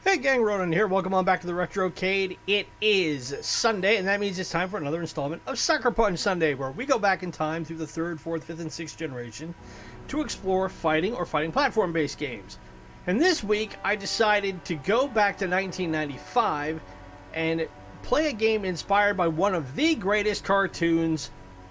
Hey gang, Ronin here. Welcome on back to the Retrocade. It is Sunday, and that means it's time for another installment of Suckerpunch Sunday, where we go back in time through the 3rd, 4th, 5th, and 6th generation to explore fighting or fighting platform-based games. And this week, I decided to go back to 1995 and play a game inspired by one of the greatest cartoons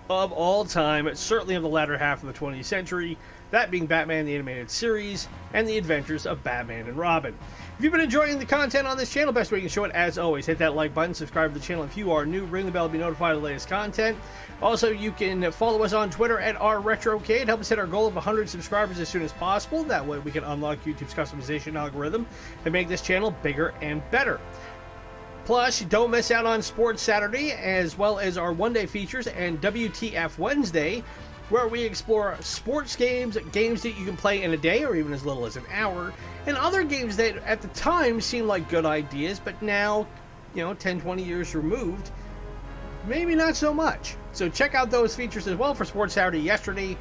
of all time, certainly of the latter half of the 20th century, that being Batman the Animated Series and the Adventures of Batman and Robin. If you've been enjoying the content on this channel, best way you can show it, as always, hit that like button, subscribe to the channel if you are new, ring the bell to be notified of the latest content. Also, you can follow us on Twitter at @RetroCade, help us hit our goal of 100 subscribers as soon as possible. That way we can unlock YouTube's customization algorithm and make this channel bigger and better. Plus, don't miss out on Sports Saturday, as well as our one-day features and WTF Wednesday, where we explore sports games, games that you can play in a day or even as little as an hour, and other games that at the time seemed like good ideas, but now, 10, 20 years removed, maybe not so much. So check out those features as well for Sports Saturday. Yesterday,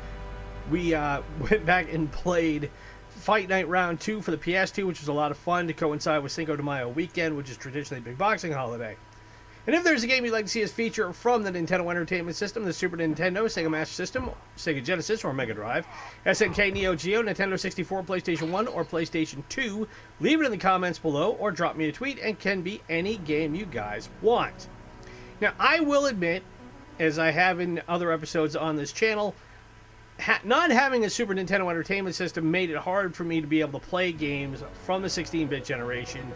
we went back and played Fight Night Round 2 for the PS2, which was a lot of fun to coincide with Cinco de Mayo weekend, which is traditionally a big boxing holiday. And if there's a game you'd like to see us feature from the Nintendo Entertainment System, the Super Nintendo, Sega Master System, Sega Genesis, or MegaDrive, SNK, Neo-Geo, Nintendo 64, PlayStation 1, or PlayStation 2, leave it in the comments below or drop me a tweet, and can be any game you guys want. Now, I will admit, as I have in other episodes on this channel, not having a Super Nintendo Entertainment System made it hard for me to be able to play games from the 16-bit generation,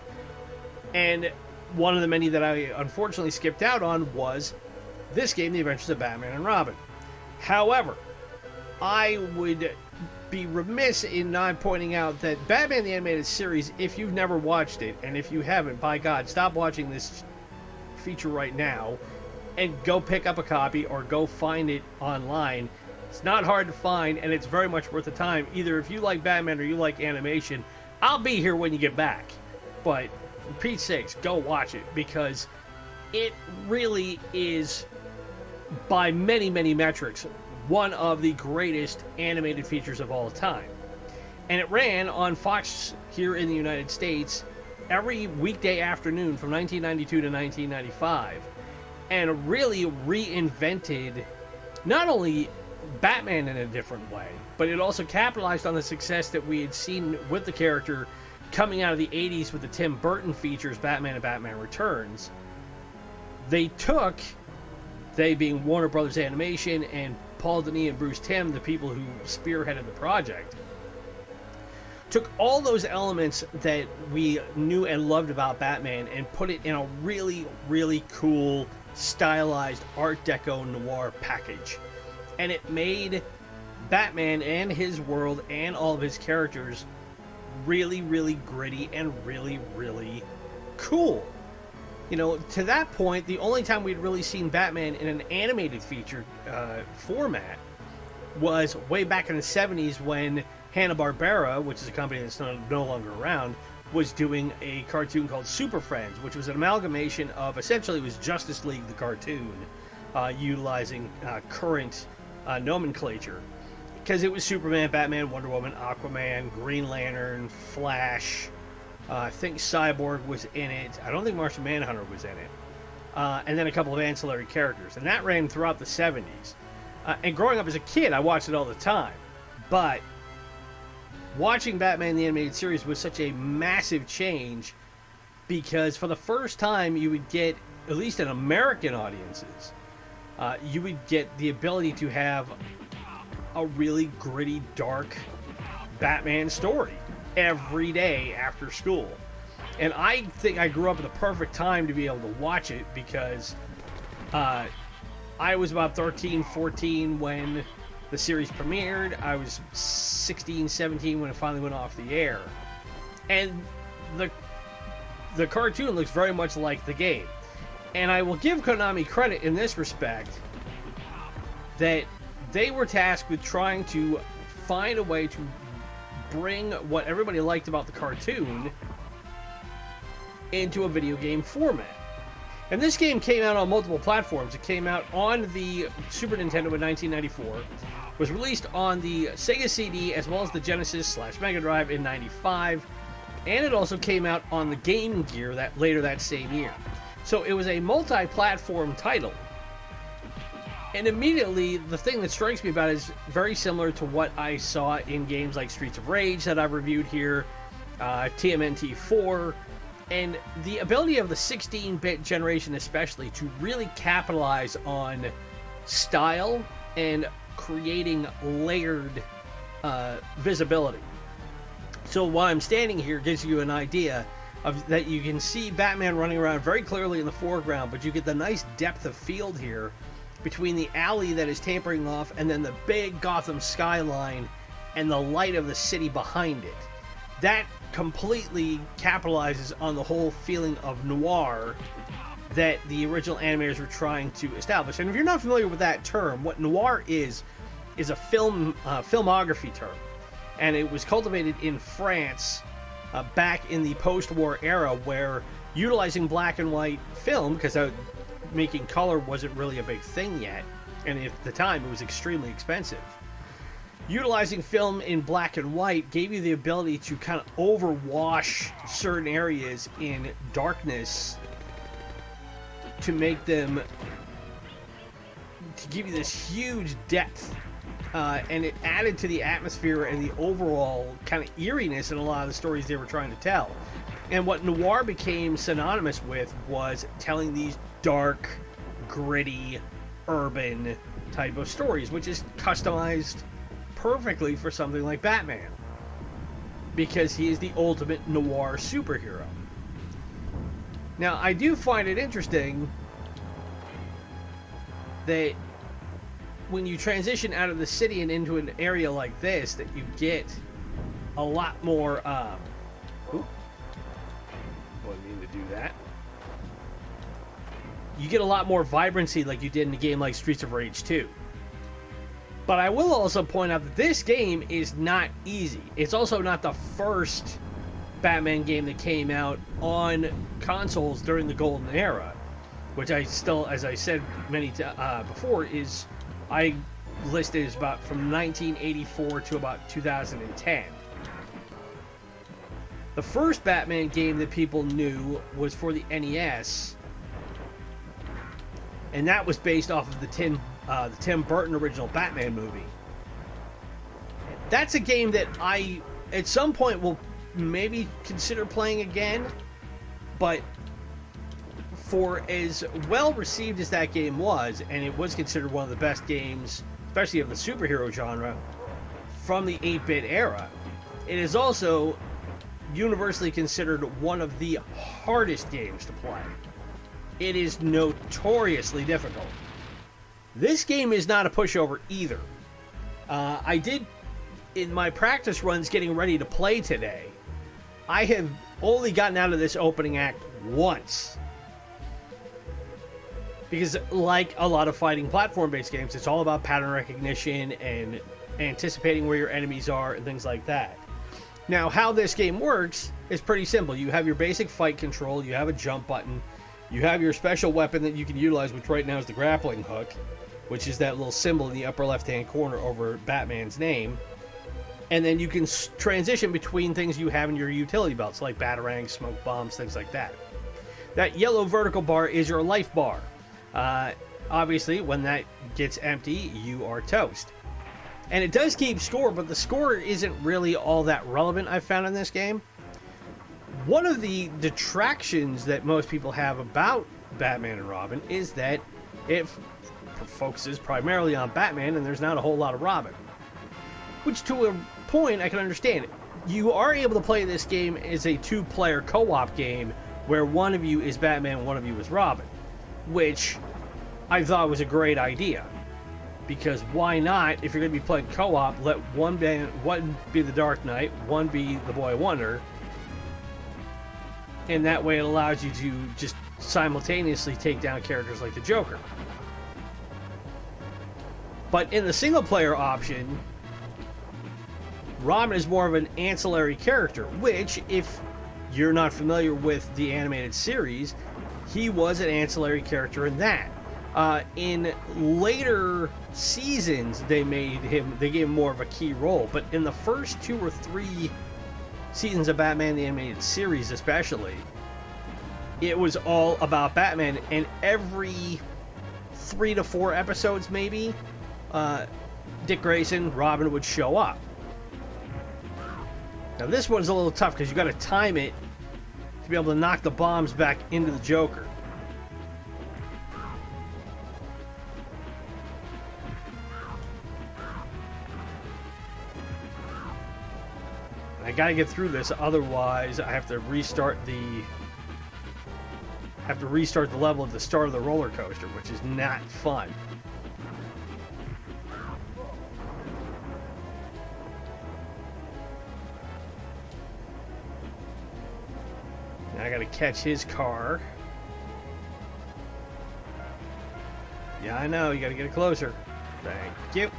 and one of the many that I unfortunately skipped out on was this game, The Adventures of Batman and Robin. However, I would be remiss in not pointing out that Batman the Animated Series, if you've never watched it, and if you haven't, by God, stop watching this feature right now and go pick up a copy or go find it online. It's not hard to find, and it's very much worth the time. Either if you like Batman or you like animation, I'll be here when you get back. But for Pete's sakes, go watch it, because it really is, by many, many metrics, one of the greatest animated features of all time. And it ran on Fox here in the United States every weekday afternoon from 1992 to 1995, and really reinvented not only Batman in a different way, but it also capitalized on the success that we had seen with the character coming out of the 80s with the Tim Burton features, Batman and Batman Returns. They being Warner Brothers Animation and Paul Dini and Bruce Timm, the people who spearheaded the project, took all those elements that we knew and loved about Batman and put it in a really, really cool, stylized Art Deco noir package. And it made Batman and his world and all of his characters really, really gritty and really, really cool. To that point, the only time we'd really seen Batman in an animated feature format was way back in the 70s when Hanna-Barbera, which is a company that's no longer around, was doing a cartoon called Super Friends, which was an amalgamation of, essentially, it was Justice League the cartoon, utilizing current nomenclature, because it was Superman, Batman, Wonder Woman, Aquaman, Green Lantern, Flash. I think Cyborg was in it. I don't think Martian Manhunter was in it. And then a couple of ancillary characters. And that ran throughout the 70s. And growing up as a kid, I watched it all the time. But watching Batman the Animated Series was such a massive change, because for the first time you would get, at least in American audiences, you would get the ability to have a really gritty, dark Batman story every day after school. And I think I grew up at the perfect time to be able to watch it, because I was about 13, 14 when the series premiered. I was 16, 17 when it finally went off the air. And the cartoon looks very much like the game. And I will give Konami credit in this respect, that they were tasked with trying to find a way to bring what everybody liked about the cartoon into a video game format. And this game came out on multiple platforms. It came out on the Super Nintendo in 1994, was released on the Sega CD as well as the Genesis / Mega Drive in 95, and it also came out on the Game Gear later that same year. So it was a multi-platform title. And immediately, the thing that strikes me about it is very similar to what I saw in games like Streets of Rage that I've reviewed here, TMNT 4, and the ability of the 16-bit generation especially to really capitalize on style and creating layered visibility. So while I'm standing here, it gives you an idea of that you can see Batman running around very clearly in the foreground, but you get the nice depth of field here between the alley that is tapering off and then the big Gotham skyline and the light of the city behind it. That completely capitalizes on the whole feeling of noir that the original animators were trying to establish. And if you're not familiar with that term, what noir is a filmography term. And it was cultivated in France back in the post-war era, where utilizing black and white film, because making color wasn't really a big thing yet, and at the time it was extremely expensive. Utilizing film in black and white gave you the ability to kind of overwash certain areas in darkness to make them, to give you this huge depth, and it added to the atmosphere and the overall kind of eeriness in a lot of the stories they were trying to tell. And what noir became synonymous with was telling these dark, gritty, urban type of stories, which is customized perfectly for something like Batman, because he is the ultimate noir superhero. Now, I do find it interesting that when you transition out of the city and into an area like this, that you get a lot more wouldn't mean to do that. You get a lot more vibrancy like you did in a game like Streets of Rage 2. But I will also point out that this game is not easy. It's also not the first Batman game that came out on consoles during the Golden Era, which I still, as I said before, is I listed as about from 1984 to about 2010. The first Batman game that people knew was for the NES, and that was based off of the Tim Burton original Batman movie. That's a game that I, at some point, will maybe consider playing again, but for as well received as that game was, and it was considered one of the best games, especially of the superhero genre, from the 8-bit era, it is also universally considered one of the hardest games to play. It is notoriously difficult. This game is not a pushover either. I did, in my practice runs getting ready to play today, I have only gotten out of this opening act once. Because like a lot of fighting platform-based games, it's all about pattern recognition and anticipating where your enemies are and things like that. Now, how this game works is pretty simple. You have your basic fight control, you have a jump button, you have your special weapon that you can utilize, which right now is the grappling hook, which is that little symbol in the upper left-hand corner over Batman's name. And then you can transition between things you have in your utility belts, like batarangs, smoke bombs, things like that. That yellow vertical bar is your life bar. Obviously, when that gets empty, you are toast. And it does keep score, but the score isn't really all that relevant, I've found in this game. One of the detractions that most people have about Batman and Robin is that it focuses primarily on Batman and there's not a whole lot of Robin. Which, to a point, I can understand. You are able to play this game as a two-player co-op game where one of you is Batman, one of you is Robin. Which I thought was a great idea. Because why not, if you're going to be playing co-op, let one be the Dark Knight, one be the Boy Wonder, and that way it allows you to just simultaneously take down characters like the Joker. But in the single-player option, Robin is more of an ancillary character, which, if you're not familiar with the animated series, he was an ancillary character in that. In later seasons, they gave him more of a key role, but in the first 2 or 3 seasons of Batman the Animated Series especially, it was all about Batman, and every 3 to 4 episodes maybe, Dick Grayson, Robin would show up. Now this one's a little tough because you got to time it to be able to knock the bombs back into the Joker. I gotta get through this, otherwise I have to restart the level at the start of the roller coaster, which is not fun. Now I gotta catch his car. Yeah, I know, you gotta get it closer. Thank you.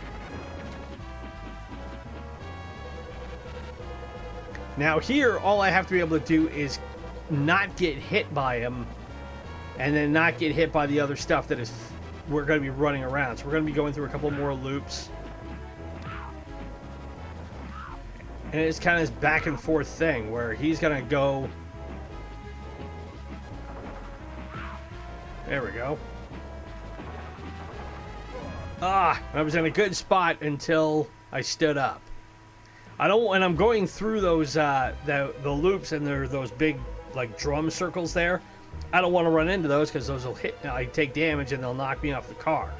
Now here, all I have to be able to do is not get hit by him, and then not get hit by the other stuff that is we're going to be running around. So we're going to be going through a couple more loops. And it's kind of this back and forth thing where he's going to go... There we go. I was in a good spot until I stood up. When I'm going through those the loops, and there are those big like drum circles there, I don't want to run into those because those will hit. I take damage and they'll knock me off the car.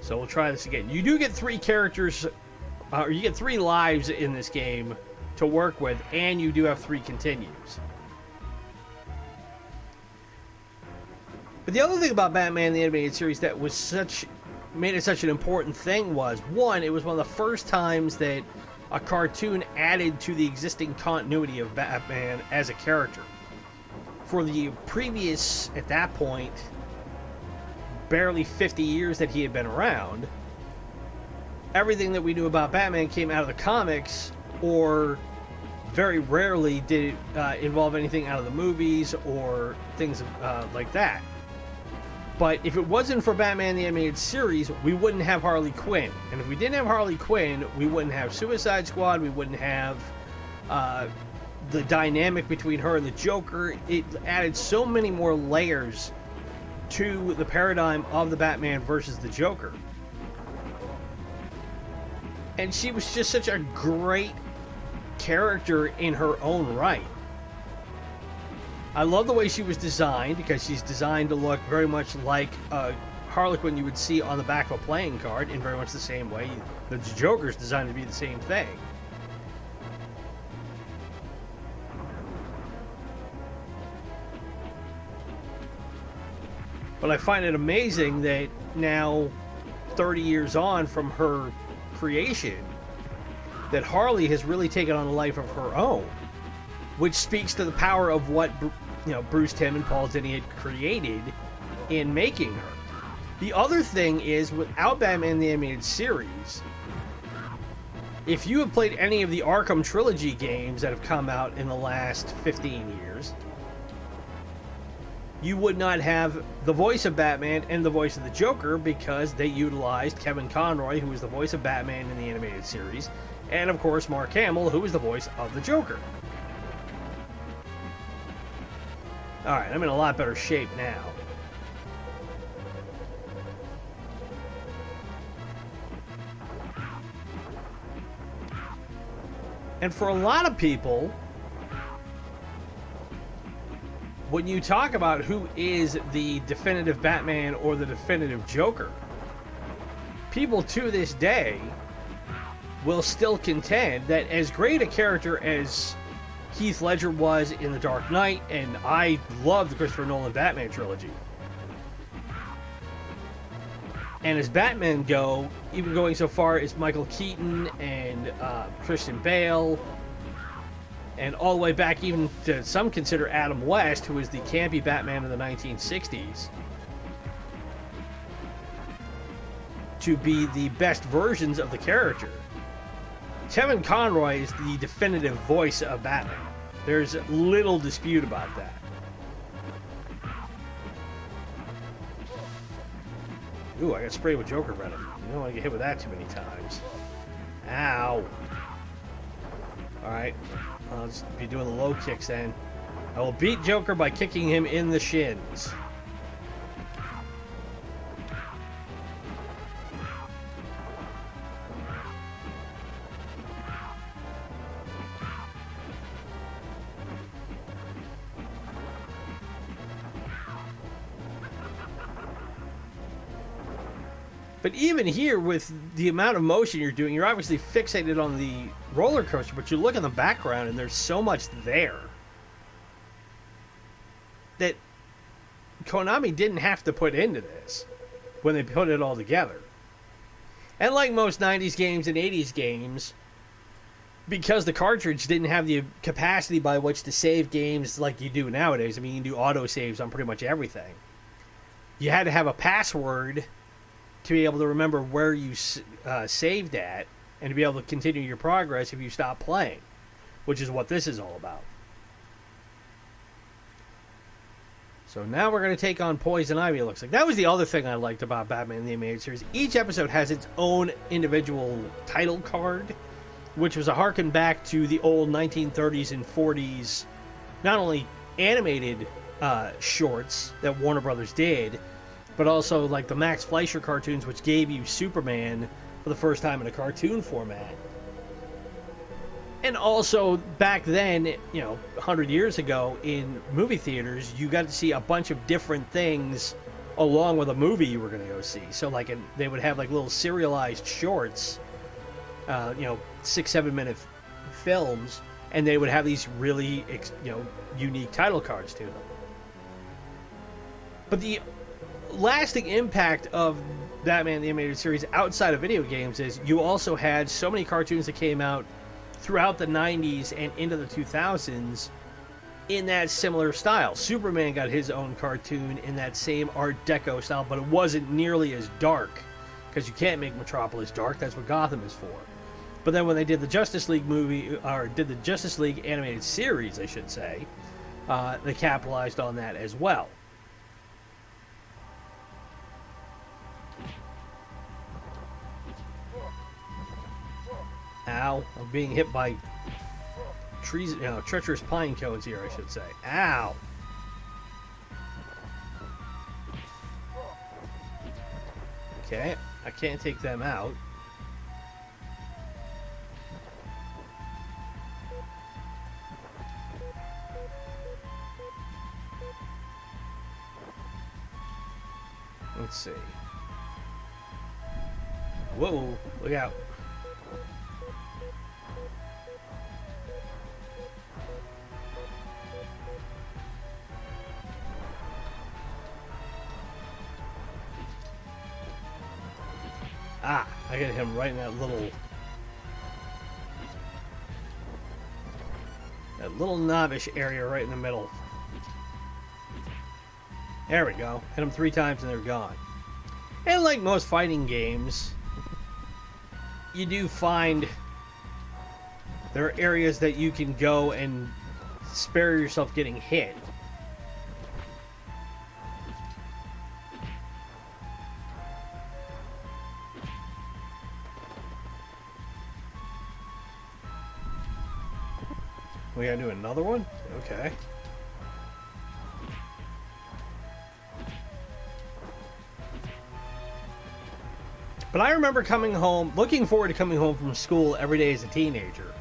So we'll try this again. You do get 3 characters, or you get 3 lives in this game to work with, and you do have 3 continues. But the other thing about Batman the Animated Series that was made it such an important thing was, one, it was one of the first times that a cartoon added to the existing continuity of Batman as a character. For the previous, at that point, barely 50 years that he had been around, everything that we knew about Batman came out of the comics, or very rarely did it involve anything out of the movies or things like that. But if it wasn't for Batman the Animated Series, we wouldn't have Harley Quinn. And if we didn't have Harley Quinn, we wouldn't have Suicide Squad, we wouldn't have the dynamic between her and the Joker. It added so many more layers to the paradigm of the Batman versus the Joker. And she was just such a great character in her own right. I love the way she was designed, because she's designed to look very much like a Harlequin you would see on the back of a playing card, in very much the same way. The Joker's designed to be the same thing. But I find it amazing that now, 30 years on from her creation, that Harley has really taken on a life of her own, which speaks to the power of what Bruce Timm and Paul Dini had created in making her. The other thing is, without Batman the Animated Series, if you have played any of the Arkham Trilogy games that have come out in the last 15 years, you would not have the voice of Batman and the voice of the Joker, because they utilized Kevin Conroy, who was the voice of Batman in the animated series, and of course Mark Hamill, who was the voice of the Joker. Alright, I'm in a lot better shape now. And for a lot of people, when you talk about who is the definitive Batman or the definitive Joker, people to this day will still contend that as great a character as Heath Ledger was in The Dark Knight, and I love the Christopher Nolan Batman trilogy, and as Batman go, even going so far as Michael Keaton and Christian Bale, and all the way back even to some consider Adam West, who was the campy Batman of the 1960s, to be the best versions of the character, Kevin Conroy is the definitive voice of Batman. There's little dispute about that. Ooh, I got sprayed with Joker venom. You don't want to get hit with that too many times. Ow. Alright. I'll just be doing the low kicks then. I will beat Joker by kicking him in the shins. But even here, with the amount of motion you're doing, you're obviously fixated on the roller coaster, but you look in the background and there's so much there that Konami didn't have to put into this when they put it all together. And like most 90s games and 80s games, because the cartridge didn't have the capacity by which to save games like you do nowadays, I mean, you can do auto saves on pretty much everything. You had to have a password to be able to remember where you saved at and to be able to continue your progress if you stop playing, which is what this is all about. So now we're going to take on Poison Ivy, it looks like. That was the other thing I liked about Batman the Animated Series. Each episode has its own individual title card, which was a harken back to the old 1930s and 40s, not only animated shorts that Warner Brothers did, but also like the Max Fleischer cartoons, which gave you Superman for the first time in a cartoon format. And also back then, 100 years ago in movie theaters, you got to see a bunch of different things along with a movie you were going to go see. So like they would have like little serialized shorts, 6-7 minute films, and they would have these really unique title cards to them. But the lasting impact of Batman the Animated Series outside of video games is you also had so many cartoons that came out throughout the 90s and into the 2000s in that similar style. Superman got his own cartoon in that same Art Deco style, but it wasn't nearly as dark, because you can't make Metropolis dark. That's what Gotham is for. But then when they did the Justice League movie, or did the Justice League animated series, I should say, they capitalized on that as well. Ow, I'm being hit by trees, treacherous pine cones here, I should say. Ow! Okay, I can't take them out. Let's see. Whoa, look out. Ah, I got him right in that little knobbish area right in the middle. There we go. Hit them 3 times and they're gone. And like most fighting games, you do find there are areas that you can go and spare yourself getting hit. We gotta do another one? Okay. But I remember coming home, looking forward to coming home from school every day as a teenager.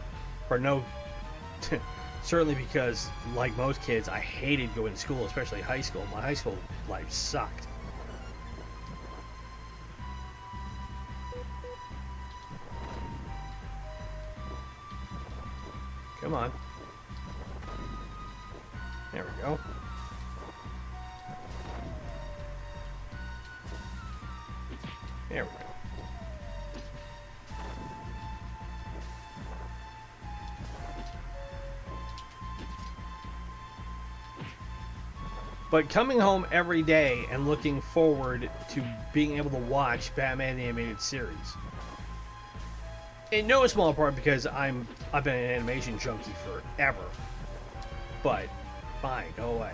Certainly because, like most kids, I hated going to school, especially high school. My high school life sucked. Come on. There we go. There we go. But coming home every day and looking forward to being able to watch Batman the Animated Series. In no small part because I've been an animation junkie forever. But fine, go away.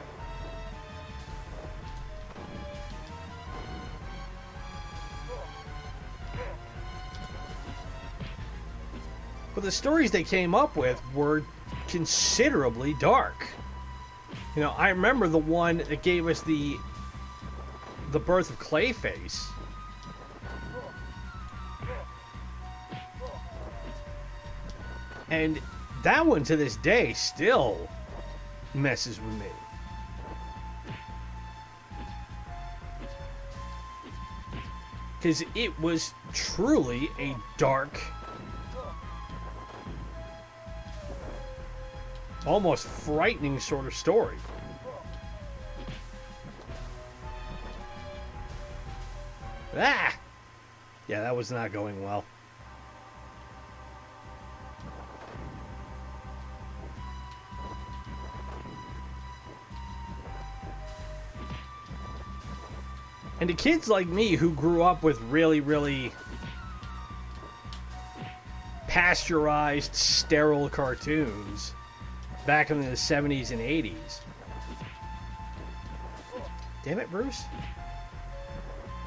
But the stories they came up with were considerably dark. You know, I remember the one that gave us the birth of Clayface. And that one to this day still messes with me. Because it was truly a dark, almost frightening sort of story. Ah! Yeah, that was not going well. And to kids like me who grew up with really, really pasteurized, sterile cartoons back in the 70s and 80s. Damn it, Bruce.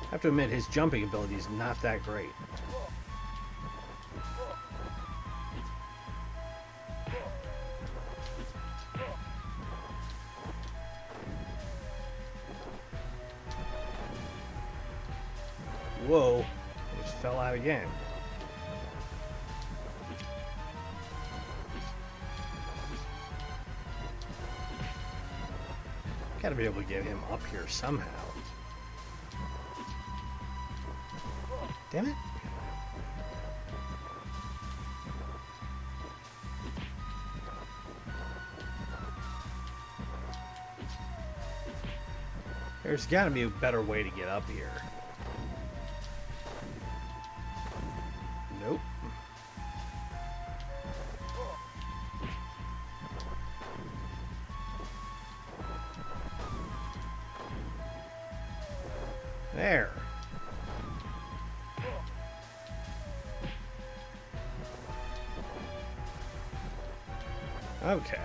I have to admit, his jumping ability is not that great. Whoa, I just fell out again. Gotta be able to get him up here somehow. Damn it. There's gotta be a better way to get up here. Nope. There. Okay.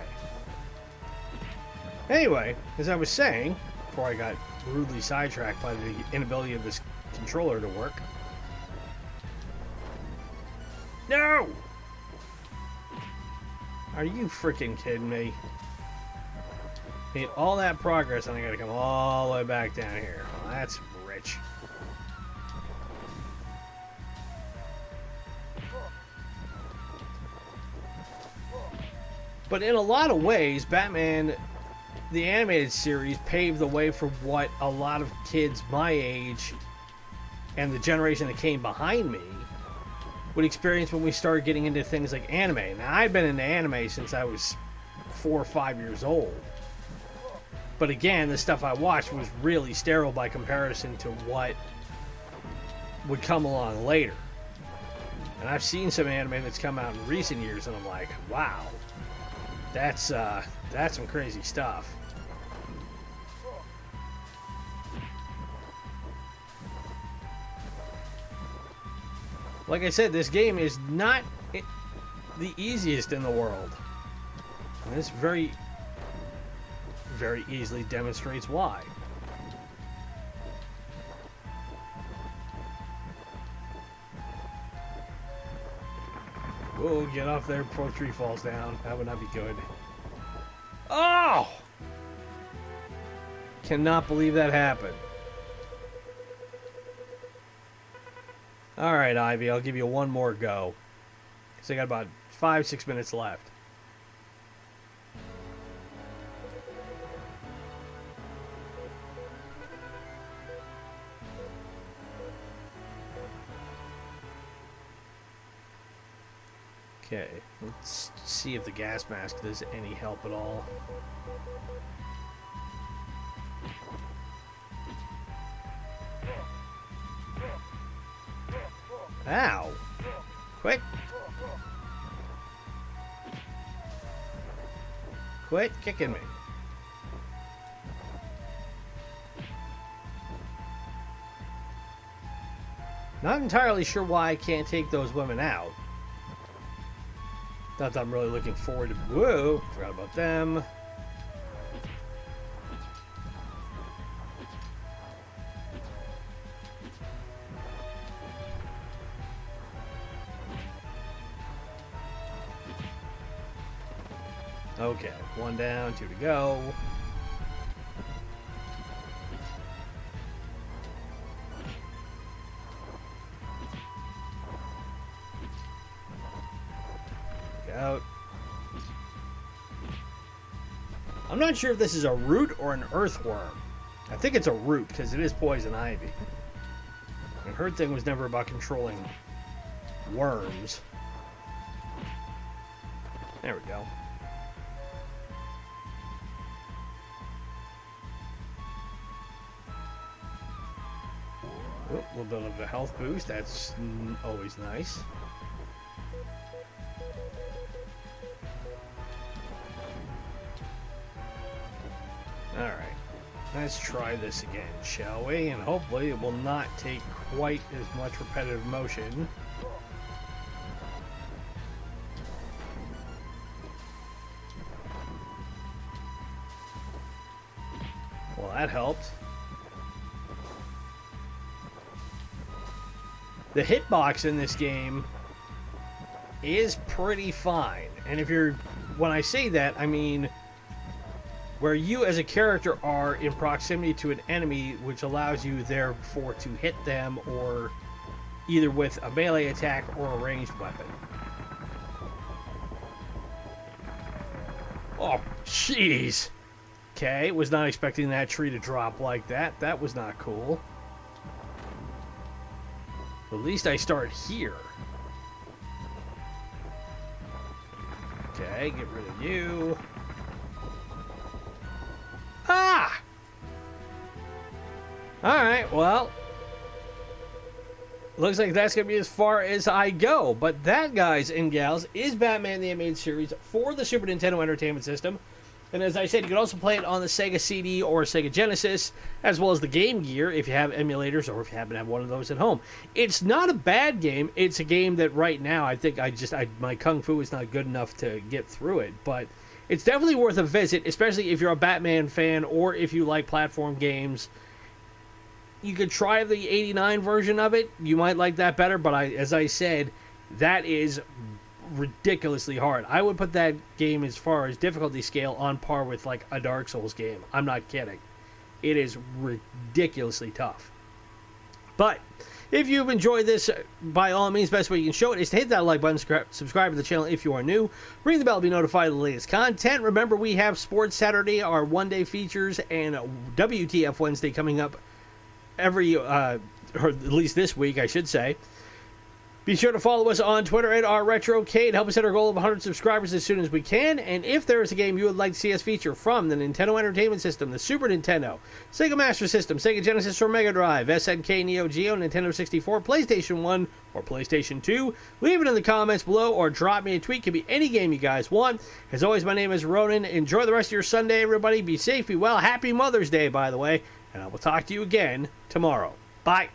Anyway, as I was saying, before I got rudely sidetracked by the inability of this controller to work. No! Are you freaking kidding me? Made all that progress and I gotta come all the way back down here. Well, that's rich. But in a lot of ways, Batman, the animated series, paved the way for what a lot of kids my age and the generation that came behind me would experience when we started getting into things like anime. Now, I've been into anime since I was 4 or 5 years old. But again, the stuff I watched was really sterile by comparison to what would come along later. And I've seen some anime that's come out in recent years, and I'm like, wow, that's some crazy stuff. Like I said, this game is not the easiest in the world. And this very, very easily demonstrates why. Whoa, get off there before the tree falls down. That would not be good. Oh! Cannot believe that happened. Alright, Ivy, I'll give you one more go. Because I got about 5-6 minutes left. Okay, let's see if the gas mask does any help at all. Ow! Quick! Quit kicking me. Not entirely sure why I can't take those women out. Not that I'm really looking forward to... Whoa! Forgot about them. Okay, 1 down, 2 to go. Out. I'm not sure if this is a root or an earthworm. I think it's a root because it is poison ivy. And her thing was never about controlling worms. There we go. Oh, a little bit of a health boost. That's always nice. Alright, let's try this again, shall we? And hopefully it will not take quite as much repetitive motion. Well, that helped. The hitbox in this game is pretty fine. And if you're, when I say that, I mean where you as a character are in proximity to an enemy, which allows you therefore to hit them or either with a melee attack or a ranged weapon. Oh, jeez. Okay, was not expecting that tree to drop like that. That was not cool. At least I start here. Okay, get rid of you. Ah! Alright, well. Looks like that's going to be as far as I go. But that, guys and gals, is Batman the Animated Series for the Super Nintendo Entertainment System. And as I said, you can also play it on the SEGA CD or SEGA Genesis, as well as the Game Gear if you have emulators or if you happen to have one of those at home. It's not a bad game. It's a game that right now I think my Kung Fu is not good enough to get through it. But it's definitely worth a visit, especially if you're a Batman fan or if you like platform games. You could try the 89 version of it. You might like that better, but as I said, that is ridiculously hard. I would put that game, as far as difficulty scale, on par with like a Dark Souls game. I'm not kidding. It is ridiculously tough. But if you've enjoyed this, by all means, best way you can show it is to hit that like button, subscribe to the channel if you are new, ring the bell to be notified of the latest content. Remember, we have Sports Saturday, our one-day features, and WTF Wednesday coming up every, or at least this week, I should say. Be sure to follow us on Twitter at @Retrocade. Help us hit our goal of 100 subscribers as soon as we can. And if there is a game you would like to see us feature from the Nintendo Entertainment System, the Super Nintendo, Sega Master System, Sega Genesis or Mega Drive, SNK, Neo-Geo, Nintendo 64, PlayStation 1, or PlayStation 2, leave it in the comments below or drop me a tweet. It could be any game you guys want. As always, my name is Ronin. Enjoy the rest of your Sunday, everybody. Be safe, be well. Happy Mother's Day, by the way. And I will talk to you again tomorrow. Bye.